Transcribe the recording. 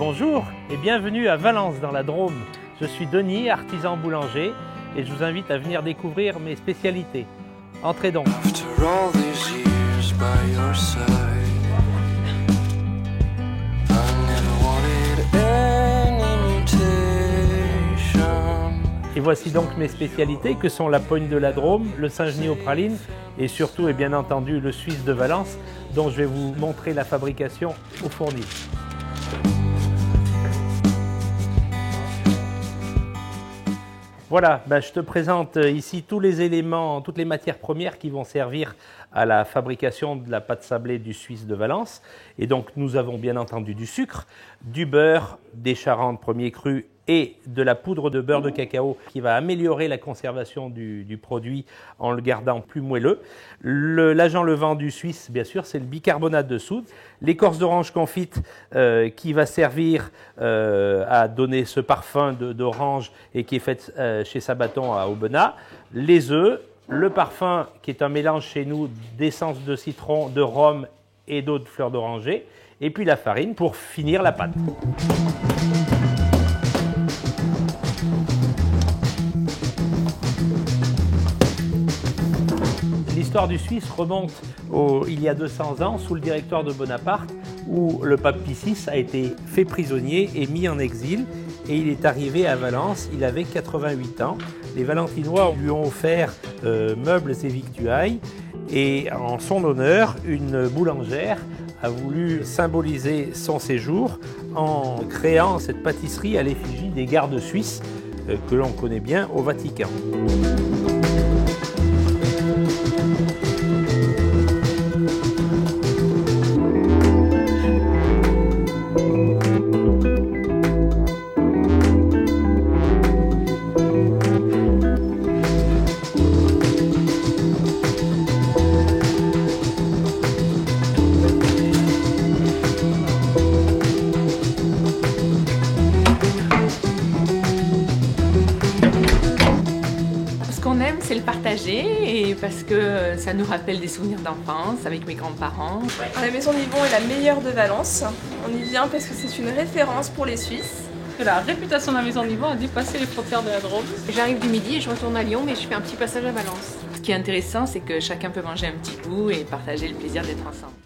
Bonjour et bienvenue à Valence dans la Drôme. Je suis Denis, artisan boulanger, et je vous invite à venir découvrir mes spécialités. Entrez donc. Et voici donc mes spécialités que sont la pogne de la Drôme, le Saint-Genis aux pralines et surtout et bien entendu le Suisse de Valence dont je vais vous montrer la fabrication au fournil. Voilà, je te présente ici tous les éléments, toutes les matières premières qui vont servir à la fabrication de la pâte sablée du Suisse de Valence. Et donc nous avons bien entendu du sucre, du beurre, des charantes premier cru et de la poudre de beurre de cacao qui va améliorer la conservation du produit en le gardant plus moelleux. L'agent levant du Suisse, bien sûr, c'est le bicarbonate de soude. L'écorce d'orange confite qui va servir à donner ce parfum d'orange et qui est fait chez Sabaton à Aubenas. Les œufs, le parfum qui est un mélange chez nous d'essence de citron, de rhum et d'eau de fleur d'oranger. Et puis la farine pour finir la pâte. L'histoire du Suisse remonte il y a 200 ans sous le directoire de Bonaparte où le pape Pie VI a été fait prisonnier et mis en exil et il est arrivé à Valence, il avait 88 ans. Les Valentinois lui ont offert meubles et victuailles et en son honneur, une boulangère a voulu symboliser son séjour en créant cette pâtisserie à l'effigie des gardes suisses que l'on connaît bien au Vatican. C'est le partager et parce que ça nous rappelle des souvenirs d'enfance avec mes grands-parents. La maison Livon est la meilleure de Valence. On y vient parce que c'est une référence pour les Suisses. La réputation de la maison Livon a dépassé les frontières de la Drôme. J'arrive du midi et je retourne à Lyon mais je fais un petit passage à Valence. Ce qui est intéressant c'est que chacun peut manger un petit bout et partager le plaisir d'être ensemble.